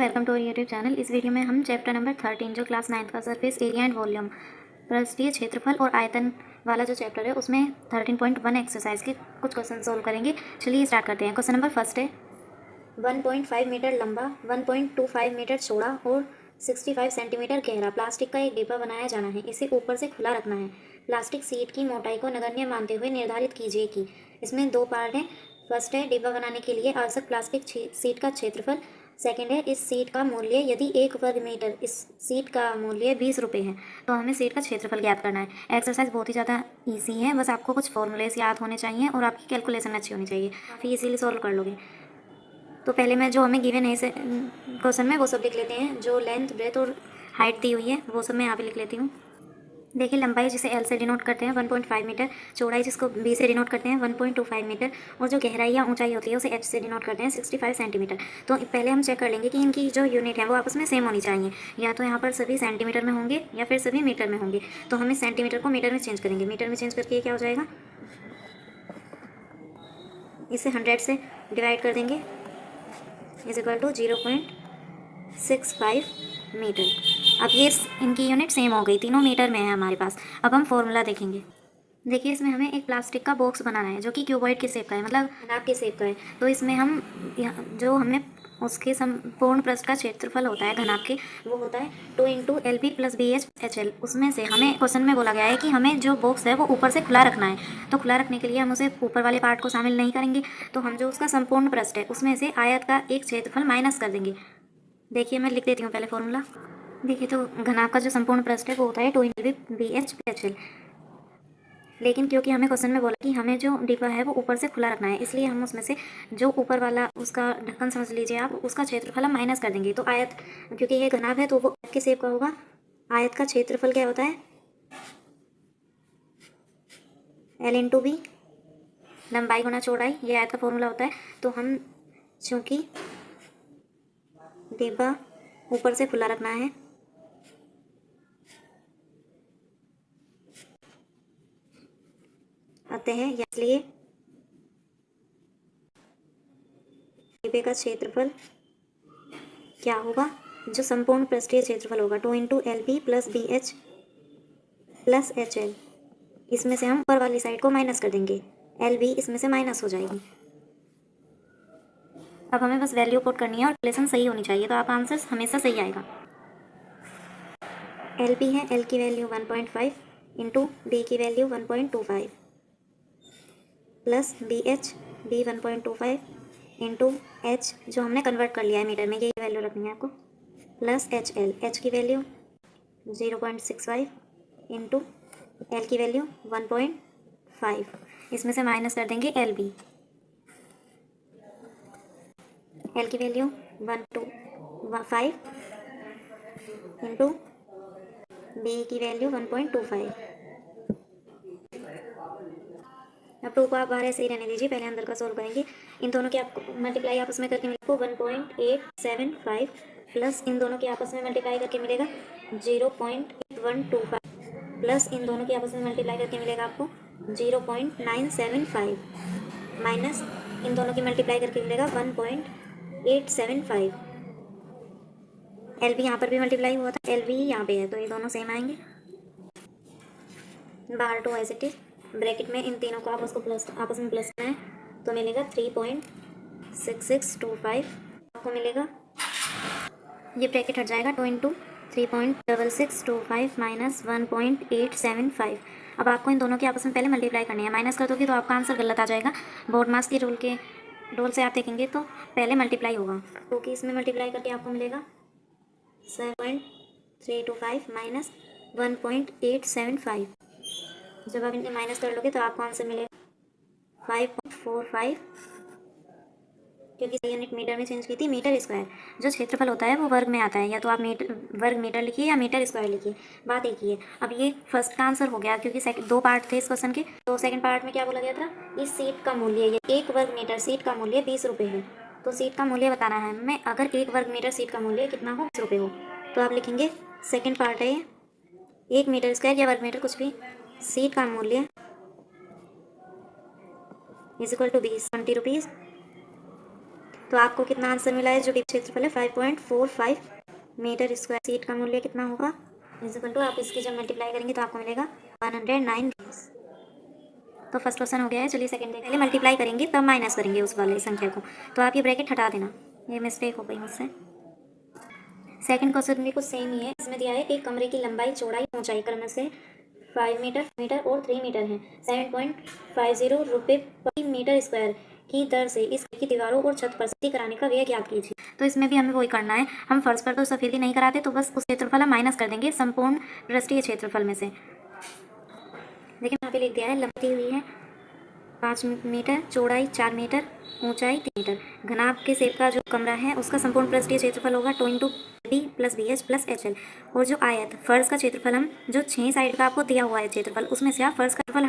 Welcome to YouTube channel. इस video में हम चैप्टर नंबर 13 जो क्लास 9 का सरफेस एरिया एंड वॉल्यूम पृष्ठीय क्षेत्रफल और आयतन वाला जो चैप्टर है उसमें 13.1 एक्सरसाइज के कुछ क्वेश्चन सोल्व करेंगे। चलिए स्टार्ट करते हैं। क्वेश्चन नंबर फर्स्ट है 1.5 मीटर लंबा, 1.25 मीटर चौड़ा और 65 सेंटीमीटर गहरा प्लास्टिक का एक डिब्बा बनाया जाना है। इसे ऊपर से खुला रखना है। प्लास्टिक सीट की मोटाई को नगण्य मानते हुए निर्धारित कीजिए कि इसमें दो पार्ट हैं। फर्स्ट है डिब्बा बनाने के लिए आवश्यक प्लास्टिक सीट का क्षेत्रफल। सेकंड है इस सीट का मूल्य। यदि 1 वर्ग मीटर इस सीट का मूल्य 20 रुपये है तो हमें सीट का क्षेत्रफल ज्ञात करना है। एक्सरसाइज बहुत ही ज़्यादा इजी है, बस आपको कुछ फॉर्मूलेस याद होने चाहिए और आपकी कैलकुलेशन अच्छी होनी चाहिए, काफ़ी इजीली सॉल्व कर लोगे। तो पहले मैं जो हमें गिवन है इस क्वेश्चन में वो सब लिख लेते हैं। जो लेंथ, ब्रेथ और हाइट दी हुई है वो सब मैं यहाँ पे लिख लेती हूँ। देखिए, लंबाई जिसे L से डिनोट करते हैं 1.5 मीटर, चौड़ाई जिसको B से डिनोट करते हैं 1.25 मीटर और जो गहराई या ऊंचाई होती है उसे H से डिनोट करते हैं 65 सेंटीमीटर। तो पहले हम चेक कर लेंगे कि इनकी जो यूनिट है वो आपस में सेम होनी चाहिए। या तो यहाँ पर सभी सेंटीमीटर में होंगे या फिर सभी मीटर में होंगे। तो हम इस सेंटीमीटर को मीटर में चेंज करेंगे। मीटर में चेंज करके क्या हो जाएगा, इसे 100 से डिवाइड कर देंगे इज इक्वल टू 0.65 मीटर। अब ये इनकी यूनिट सेम हो गई, तीनों मीटर में है हमारे पास। अब हम फॉर्मूला देखेंगे। देखिए, इसमें हमें एक प्लास्टिक का बॉक्स बनाना है जो कि क्यूबॉइड के शेप का है, मतलब घनाभ के शेप का है। तो इसमें हम जो हमने उसके संपूर्ण पृष्ठ का क्षेत्रफल होता है घनाभ के, वो होता है 2 इंटू LB प्लस BH/HL। उसमें से हमें क्वेश्चन में बोला गया है कि हमें जो बॉक्स है वो ऊपर से खुला रखना है। तो खुला रखने के लिए हम उसे ऊपर वाले पार्ट को शामिल नहीं करेंगे। तो हम जो उसका संपूर्ण पृष्ठ है उसमें से आयत का एक क्षेत्रफल माइनस कर देंगे। देखिए, मैं लिख देती हूँ पहले फॉर्मूला। देखिए, तो घनाभ का जो संपूर्ण पृष्ठ है वो होता है 2 इंटू BH/HL। लेकिन क्योंकि हमें क्वेश्चन में बोला कि हमें जो डिब्बा है वो ऊपर से खुला रखना है, इसलिए हम उसमें से जो ऊपर वाला उसका ढक्कन समझ लीजिए आप, उसका क्षेत्रफल हम माइनस कर देंगे। तो आयत, क्योंकि ये घनाभ है तो वो आयत के शेप का होगा। आयत का क्षेत्रफल क्या होता है, L इंटू बी, लंबाई गुना चौड़ाई, ये आयत का फॉर्मूला होता है। तो हम चूँकि डिब्बा ऊपर से खुला रखना है आते हैं, इसलिए डिब्बे का क्षेत्रफल क्या होगा, जो संपूर्ण पृष्ठीय क्षेत्रफल होगा 2 into LB plus BH plus HL। इसमें से हम ऊपर वाली साइड को माइनस कर देंगे, LB इसमें से माइनस हो जाएगी। अब हमें बस वैल्यू पुट करनी है और रिलेशन सही होनी चाहिए, तो आप आंसर हमेशा सही आएगा। LB है, L की वैल्यू 1.5 इंटू B की value 1.25 plus BH, B 1.25 into H जो हमने कन्वर्ट कर लिया है मीटर में, यही वैल्यू रखनी है आपको, प्लस HL, H की वैल्यू 0.65 इंटू L की वैल्यू 1.5। इसमें से माइनस कर देंगे LB, L की वैल्यू 1.5 इंटू B की वैल्यू 1.25। अब 2 को आप बाहर ऐसे ही रहने दीजिए, पहले अंदर का सोल्व करेंगे। इन दोनों की आपको मल्टीप्लाई आपस में करके मिलेगा 1.875 प्लस इन दोनों की आपस में मल्टीप्लाई करके मिलेगा 0.125 प्लस इन दोनों की आपस में मल्टीप्लाई करके मिलेगा आपको 0.975 माइनस इन दोनों की मल्टीप्लाई करके मिलेगा 1.875। LB यहाँ पर भी मल्टीप्लाई हुआ था, LB यहाँ पे है, तो ये दोनों सेम आएंगे। बाहर two as it is, bracket में इन तीनों को आपस को प्लस आपस में प्लस करना है तो मिलेगा 3.6625 आपको मिलेगा। ये ब्रैकेट हट जाएगा, 2 इंटू 3.6625 माइनस 1.875। अब आपको इन दोनों की आपस में पहले मल्टीप्लाई करनी है। माइनस कर दोगे तो आपका आंसर गलत आ जाएगा। बोर्ड मास की रूल से आप देखेंगे तो पहले मल्टीप्लाई होगा, क्योंकि इसमें मल्टीप्लाई करके आपको मिलेगा 7.325 माइनस 1.875। जब आप इनके माइनस कर लोगे तो आपको आंसर मिलेगा 5.45, क्योंकि यूनिट मीटर में चेंज की थी, मीटर स्क्वायर। जो क्षेत्रफल होता है वो वर्ग में आता है, या तो आप वर्ग मीटर लिखिए या मीटर स्क्वायर लिखिए, बात एक ही है। अब ये फर्स्ट का आंसर हो गया, क्योंकि दो पार्ट थे इस क्वेश्चन के। तो सेकंड पार्ट में क्या बोला गया था, इस सीट का मूल्य, ये 1 वर्ग मीटर सीट का मूल्य 20 रुपये है। तो सीट का मूल्य बताना है हमें। अगर 1 वर्ग मीटर सीट का मूल्य कितना हो, 20 रुपये हो, तो आप लिखेंगे सेकेंड पार्ट है 1 मीटर स्क्वायर या वर्ग मीटर कुछ भी, सीट का मूल्य इज इक्वल टू 20 20 रुपीज़ तो आपको कितना आंसर मिला है? जो भी क्षेत्रफल है 5.45 मीटर स्क्वायर। सीट का मूल्य कितना होगा? इक्वल टू, आप इसकी जब मल्टीप्लाई करेंगे तो आपको मिलेगा 109। तो फर्स्ट क्वेश्चन हो गया है। चलिए सेकंड पहले मल्टीप्लाई करेंगे तब माइनस करेंगे उस वाली संख्या को। तो आप ये ब्रैकेट हटा देना, ये मिस्टेक हो गई मुझसे। सेकंड क्वेश्चन भी कुछ सेम ही है। इसमें दिया है एक कमरे की लंबाई चौड़ाई ऊंचाई क्रम से 5 मीटर और 3 मीटर है। 7.50 रुपये प्रति मीटर स्क्वायर की दर से इस घर की दीवारों और छत पर सफेदी कराने का व्यय ज्ञात कीजिए। तो इसमें भी हमें वही करना है। हम फर्श पर तो सफेदी नहीं कराते, तो बस उस क्षेत्रफल हम माइनस कर देंगे संपूर्ण पृष्ठीय क्षेत्रफल में से। देखिए यहाँ पे लिख दिया है, लंबाई हुई है 5 मीटर, चौड़ाई 4 मीटर, ऊंचाई 3 मीटर। घनाभ के शेप का जो कमरा है उसका संपूर्ण पृष्ठीय क्षेत्रफल होगा 2 into b plus b h plus h l. और जो आयत फर्श का क्षेत्रफल, हम जो 6 साइड का आपको दिया हुआ है क्षेत्रफल, उसमें से आप फर्श का क्षेत्रफल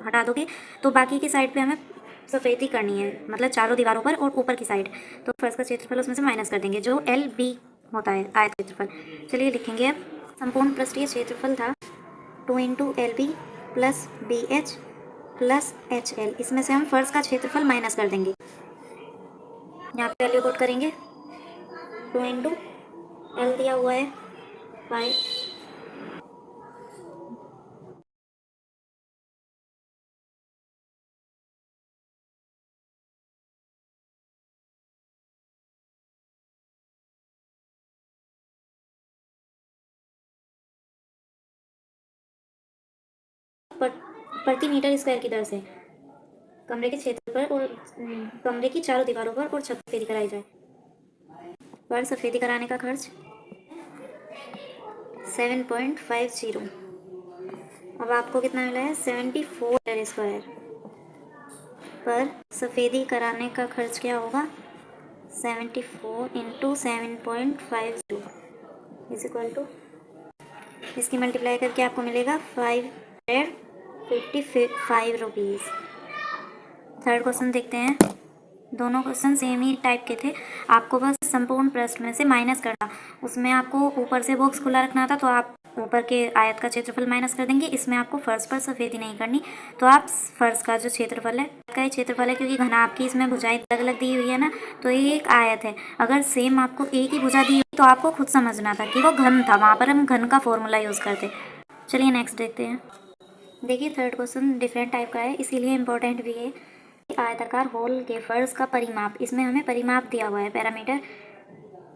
हटा दोगे तो बाकी की साइड पे हमें सफेदी करनी है, मतलब चारों दीवारों पर और ऊपर की साइड। तो फर्श का क्षेत्रफल उसमें से माइनस कर देंगे, जो एल बी होता है आयत क्षेत्रफल। चलिए लिखेंगे अब, संपूर्ण पृष्ठीय क्षेत्रफल था 2 into l b plus b h plus h l. इसमें से हम फर्श का क्षेत्रफल माइनस कर देंगे। यहाँ पे वैल्यू पुट करेंगे, 2 इंटू एल दिया हुआ है 5, प्रति मीटर स्क्वायर की दर से कमरे के क्षेत्र पर और कमरे की चारों दीवारों पर और छत सफेदी कराई जाए। पर सफेदी कराने का खर्च 7.50। अब आपको कितना मिला है? 74 मीटर स्क्वायर पर सफेदी कराने का खर्च क्या होगा? 74 इंटू 7.50 इज इक्वल टू, इसकी मल्टीप्लाई करके आपको मिलेगा 555 रुपीज़। थर्ड क्वेश्चन देखते हैं। दोनों क्वेश्चन सेम ही टाइप के थे। आपको बस संपूर्ण पृष्ठ में से माइनस करना, उसमें आपको ऊपर से बॉक्स खुला रखना था, तो आप ऊपर के आयत का क्षेत्रफल माइनस कर देंगे। इसमें आपको फर्श पर सफेदी नहीं करनी, तो आप फर्श का जो क्षेत्रफल है का ही क्षेत्रफल है, क्योंकि घनाभ की इसमें भुजाएं अलग अलग दी हुई है ना, तो ये एक आयत है। अगर सेम आपको एक ही भुजा दी तो आपको खुद समझना था कि वो घन था, वहाँ पर हम घन का फॉर्मूला यूज़ करते। चलिए नेक्स्ट देखते हैं। देखिए थर्ड क्वेश्चन डिफरेंट टाइप का है, इसीलिए इम्पोर्टेंट भी है। आयताकार होल के फर्श का परिमाप, इसमें हमें परिमाप दिया हुआ है, पैरामीटर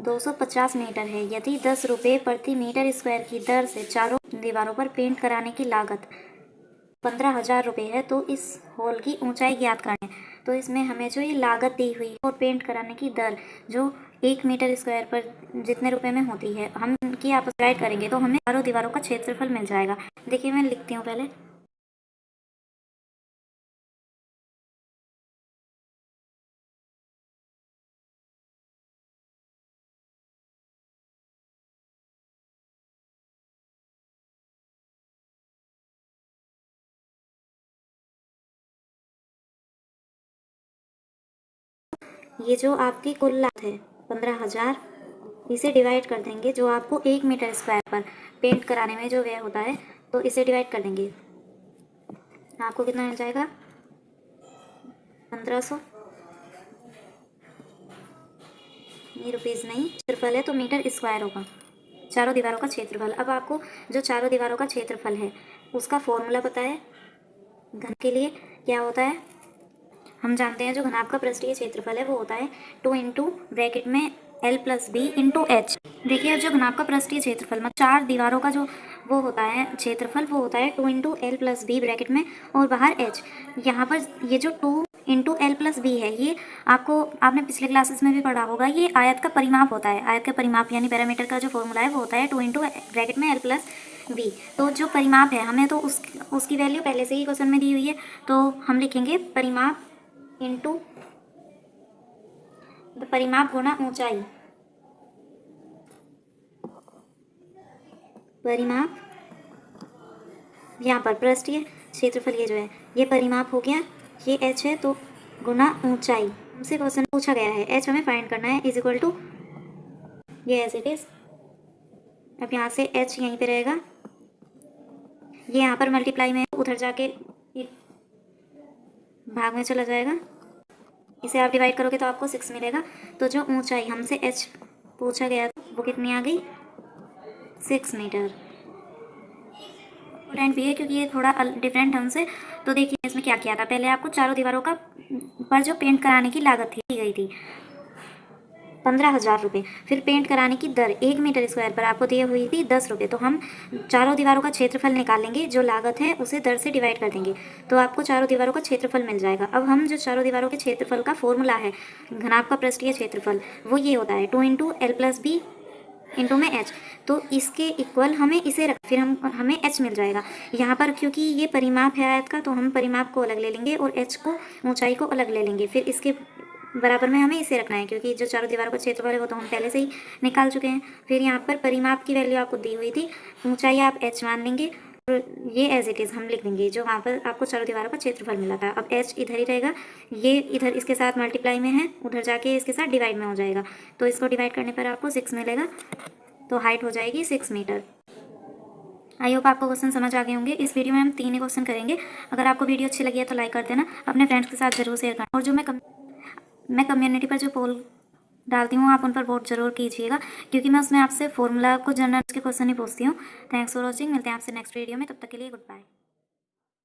250 मीटर है। यदि 10 रुपये प्रति मीटर स्क्वायर की दर से चारों दीवारों पर पेंट कराने की लागत 15,000 रुपये है, तो इस होल की ऊंचाई ज्ञात करें। तो इसमें हमें जो ये लागत दी हुई है और पेंट कराने की दर जो 1 मीटर स्क्वायर पर जितने रुपए में होती है, हम इनकी आपस में डिवाइड करेंगे तो हमें चारों दीवारों का क्षेत्रफल मिल जाएगा। देखिए मैं लिखती हूँ पहले। ये जो आपकी कुल लागत है 15,000, इसे डिवाइड कर देंगे जो आपको 1 मीटर स्क्वायर पर पेंट कराने में जो व्यय होता है, तो इसे डिवाइड कर देंगे। आपको कितना मिल जाएगा? 1500। ये रुपीज़ नहीं, क्षेत्रफल है तो मीटर स्क्वायर होगा, चारों दीवारों का क्षेत्रफल। अब आपको जो चारों दीवारों का क्षेत्रफल है उसका फॉर्मूला पता है। घन के लिए क्या होता है? हम जानते हैं जो घनाभ का पृष्ठीय क्षेत्रफल है वो होता है 2 इंटू ब्रैकेट में l plus b into h. देखिए अब जो घनाभ का पृष्ठीय क्षेत्रफल मतलब चार दीवारों का जो वो होता है क्षेत्रफल, वो होता है 2 into l plus b bracket में और बाहर एच। यहाँ पर ये जो 2 इंटू एल प्लस बी है, ये आपने पिछले क्लासेस में भी पढ़ा होगा, ये आयत का परिमाप होता है। आयत का परिमाप यानी पैरामीटर का जो फॉर्मूला है वो होता है 2 इंटू ब्रैकेट में एल प्लस बी। तो जो परिमाप है हमें तो उसकी वैल्यू पहले से ही क्वेश्चन में दी हुई है, तो हम लिखेंगे परिमाप इंटू परिमाप गुणा ऊंचाई। परिमाप यहाँ पर पृष्ठीय क्षेत्रफल ये जो है ये परिमाप हो गया, ये एच है, तो गुना ऊंचाई। हमसे क्वेश्चन पूछा गया है एच हमें फाइंड करना है, इज इक्वल टू ये एज इट इज। अब यहाँ से एच यहीं पे रहेगा, ये यहाँ पर मल्टीप्लाई में उधर जाके भाग में चला जाएगा, इसे आप डिवाइड करोगे तो आपको 6 मिलेगा। तो जो ऊंचाई हमसे h पूछा गया वो कितनी आ गई, 6 मीटर। इम्पोर्टेंट भी है क्योंकि ये थोड़ा डिफरेंट ढंग से। तो देखिए इसमें क्या किया था, पहले आपको चारों दीवारों का पर जो पेंट कराने की लागत थी दी गई थी 15,000 रुपये। फिर पेंट कराने की दर 1 मीटर स्क्वायर पर आपको दी हुई थी 10 रुपये। तो हम चारों दीवारों का क्षेत्रफल निकालेंगे, जो लागत है उसे दर से डिवाइड कर देंगे तो आपको चारों दीवारों का क्षेत्रफल मिल जाएगा। अब हम जो चारों दीवारों के क्षेत्रफल का फॉर्मूला है घनाभ का पृष्ठीय क्षेत्रफल, वो ये होता है 2 into l plus b into में एच। तो इसके इक्वल हमें इसे फिर हमें एच मिल जाएगा। यहाँ पर क्योंकि ये परिमाप है आयत का, तो हम परिमाप को अलग ले लेंगे और एच को, ऊंचाई को अलग ले लेंगे। फिर इसके बराबर में हमें इसे रखना है क्योंकि जो चारों दीवारों का क्षेत्रफल है वो तो हम पहले से ही निकाल चुके हैं। फिर यहाँ पर परिमाप की वैल्यू आपको दी हुई थी, ऊंचाई आप एच मान लेंगे और ये एज इट इज़ हम लिख देंगे जो वहाँ पर आपको चारों दीवारों का क्षेत्रफल मिला था। अब एच इधर ही रहेगा, ये इधर इसके साथ मल्टीप्लाई में है, उधर जाके इसके साथ डिवाइड में हो जाएगा। तो इसको डिवाइड करने पर आपको 6 मिलेगा। तो हाइट हो जाएगी 6 मीटर। आई होप आपको क्वेश्चन समझ आ गए होंगे। इस वीडियो में हम 3 ही क्वेश्चन करेंगे। अगर आपको वीडियो अच्छी लगी है तो लाइक कर देना, अपने फ्रेंड्स के साथ जरूर शेयर करना। और जो मैं कम्युनिटी पर जो पोल डालती हूँ आप उन पर वोट जरूर कीजिएगा क्योंकि मैं उसमें आपसे फॉर्मूला को जनरल के क्वेश्चन ही पूछती हूँ। थैंक्स फॉर वॉचिंग, मिलते हैं आपसे नेक्स्ट वीडियो में, तब तक के लिए गुड बाय।